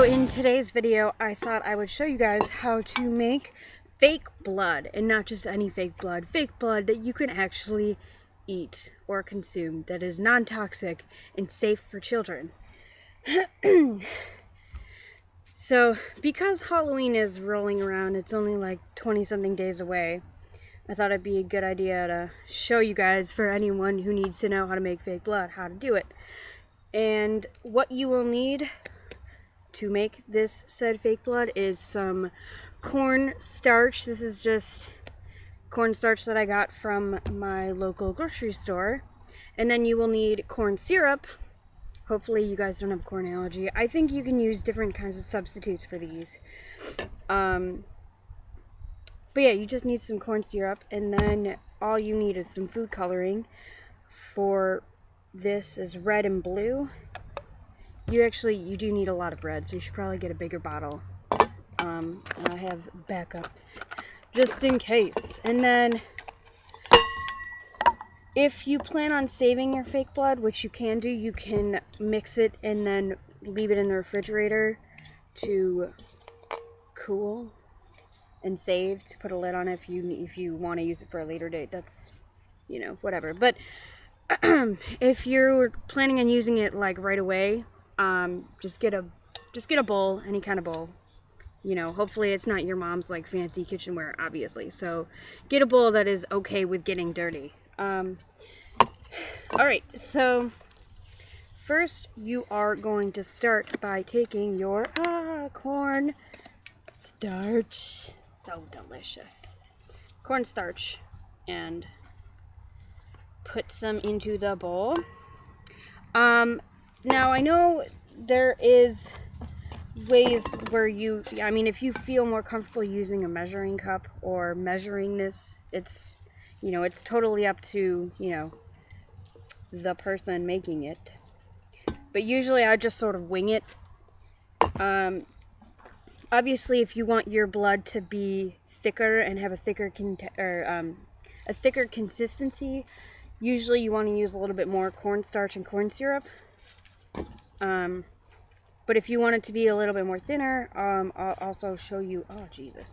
in today's video, I thought I would show you guys how to make fake blood, and not just any fake blood that you can actually eat or consume, that is non-toxic and safe for children. So, because Halloween is rolling around, it's only like 20-something days away, I thought it'd be a good idea to show you guys, for anyone who needs to know how to make fake blood, how to do it. And what you will need to make this said fake blood is some corn starch. This is just corn starch that I got from my local grocery store. And then you will need corn syrup. Hopefully you guys don't have a corn allergy. I think you can use different kinds of substitutes for these. But yeah, you just need some corn syrup, and then all you need is some food coloring. For this is red and blue. You do need a lot of red, so you should probably get a bigger bottle. And I have backups just in case. And then if you plan on saving your fake blood, which you can do, you can mix it and then leave it in the refrigerator to cool and save, to put a lid on it if you want to use it for a later date. That's, you know, whatever. But if you're planning on using it like right away, just get a bowl, any kind of bowl. You know, hopefully it's not your mom's like fancy kitchenware, obviously. So get a bowl that is okay with getting dirty. Alright, so first you are going to start by taking your corn starch. So delicious. Cornstarch, and put some into the bowl. Now I know there is ways where if you feel more comfortable using a measuring cup or measuring this, it's, you know, it's totally up to, you know, the person making it. But usually I just sort of wing it. Obviously, if you want your blood to be thicker and have a thicker consistency, usually you want to use a little bit more cornstarch and corn syrup. But if you want it to be a little bit more thinner, I'll also show you. Oh Jesus,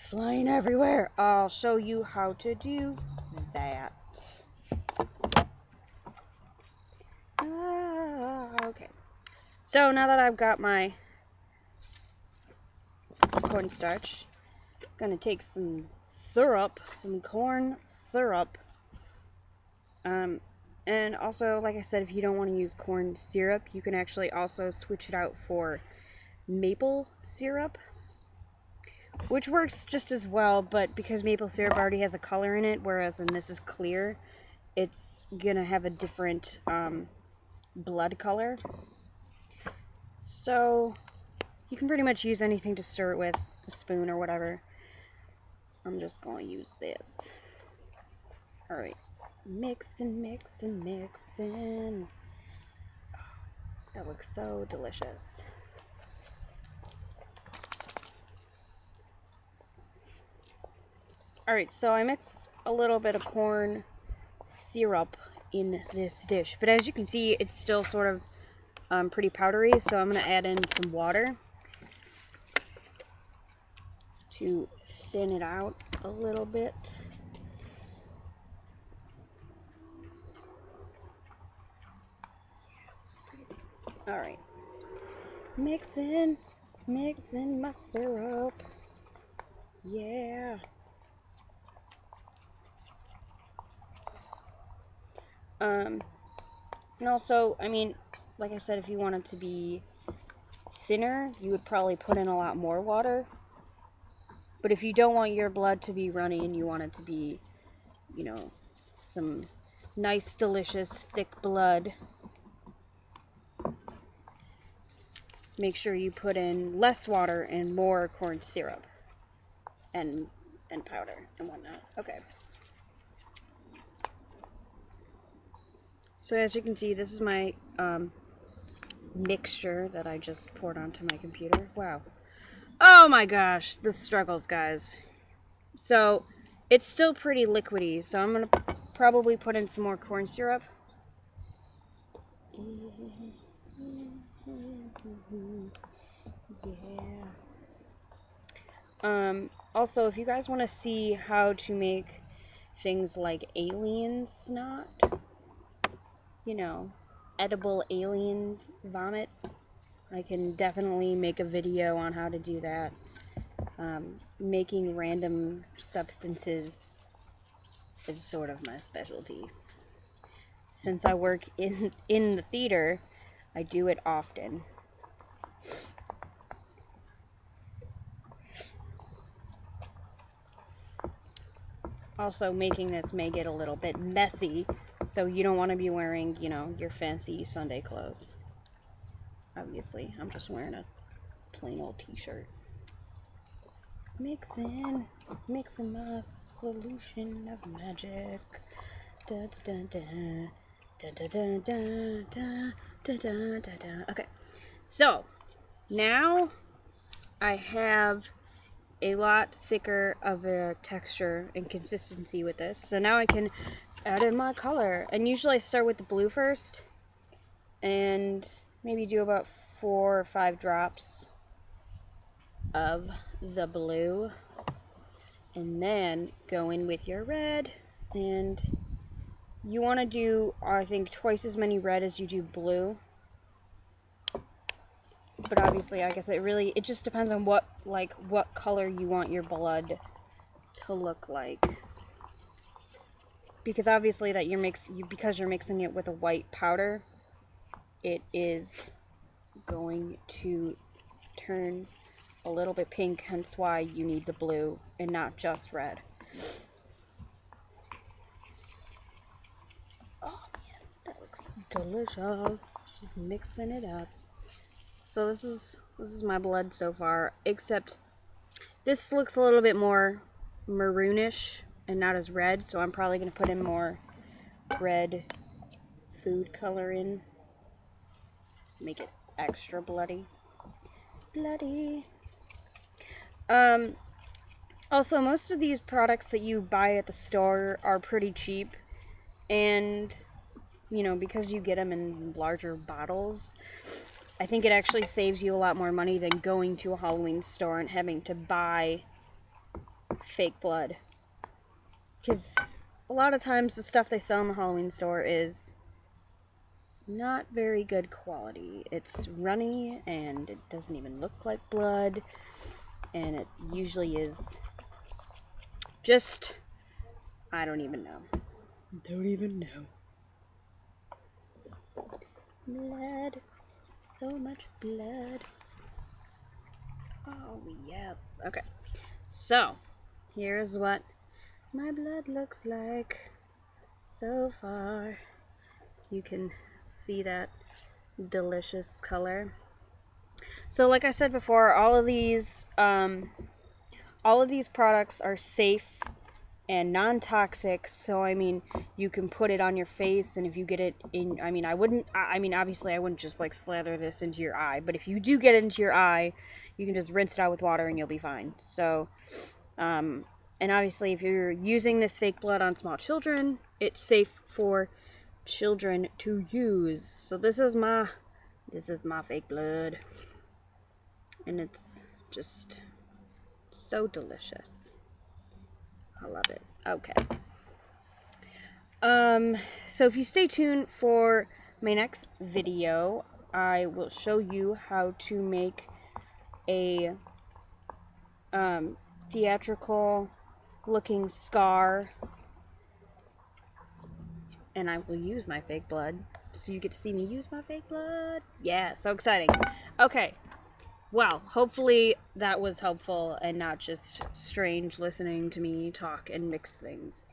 flying everywhere! I'll show you how to do that. Okay. So now that I've got my cornstarch, I'm gonna take some syrup, some corn syrup. And also, like I said, if you don't want to use corn syrup, you can actually also switch it out for maple syrup, which works just as well, but because maple syrup already has a color in it, whereas in this is clear, it's gonna have a different blood color. So you can pretty much use anything to stir it with, a spoon or whatever. I'm just gonna use this. Alright. Mixing. That looks so delicious. Alright, so I mixed a little bit of corn syrup in this dish, but as you can see, it's still sort of pretty powdery, so I'm going to add in some water to thin it out a little bit. Alright, mixing my syrup, yeah. And also, I mean, like I said, if you want it to be thinner, you would probably put in a lot more water. But if you don't want your blood to be runny and you want it to be, you know, some nice, delicious, thick blood, make sure you put in less water and more corn syrup and powder and whatnot. Okay. So as you can see, this is my mixture that I just poured onto my computer. Wow. Oh my gosh, the struggles, guys. So it's still pretty liquidy, so I'm going to probably put in some more corn syrup. Yeah. Also, if you guys want to see how to make things like alien snot, you know, edible alien vomit, I can definitely make a video on how to do that. Making random substances is sort of my specialty. Since I work in the theater, I do it often. Also, making this may get a little bit messy, so you don't want to be wearing, you know, your fancy Sunday clothes. Obviously, I'm just wearing a plain old t-shirt. Mixing my solution of magic. Da da da da da da da da da da da da. Okay, so now I have a lot thicker of a texture and consistency with this. So now I can add in my color. And usually I start with the blue first and maybe do about 4 or 5 drops of the blue. And then go in with your red. And you want to do, I think, twice as many red as you do blue. But obviously, I guess it just depends on what color you want your blood to look like. Because obviously that because you're mixing it with a white powder, it is going to turn a little bit pink, hence why you need the blue and not just red. Oh man, that looks delicious. Just mixing it up. So this is my blood so far, except this looks a little bit more maroonish and not as red, so I'm probably going to put in more red food color in. Make it extra bloody. Also, most of these products that you buy at the store are pretty cheap, and, you know, because you get them in larger bottles, I think it actually saves you a lot more money than going to a Halloween store and having to buy fake blood. Because a lot of times the stuff they sell in the Halloween store is not very good quality. It's runny and it doesn't even look like blood. And it usually is just, I don't even know. Blood. So much blood. Oh, yes. Okay. So, here's what my blood looks like so far. You can see that delicious color. So, like I said before, all of these products are safe and non-toxic, so I mean, you can put it on your face, and if you get it in, I mean, obviously I wouldn't just like slather this into your eye, but if you do get it into your eye, you can just rinse it out with water and you'll be fine. So, and obviously if you're using this fake blood on small children, it's safe for children to use. So this is my fake blood, and it's just so delicious. I love it. Okay. So if you stay tuned for my next video, I will show you how to make a theatrical looking scar, and I will use my fake blood, so you get to see me use my fake blood. Yeah, so exciting. Okay. Well, hopefully that was helpful and not just strange listening to me talk and mix things.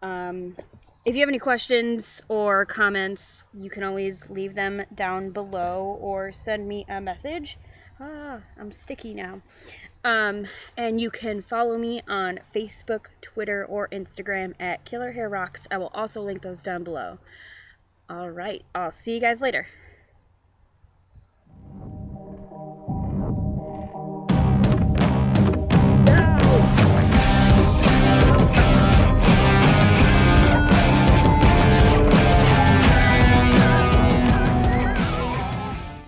If you have any questions or comments, you can always leave them down below or send me a message. I'm sticky now. And you can follow me on Facebook, Twitter, or Instagram at KillerHairRocks. I will also link those down below. Alright, I'll see you guys later.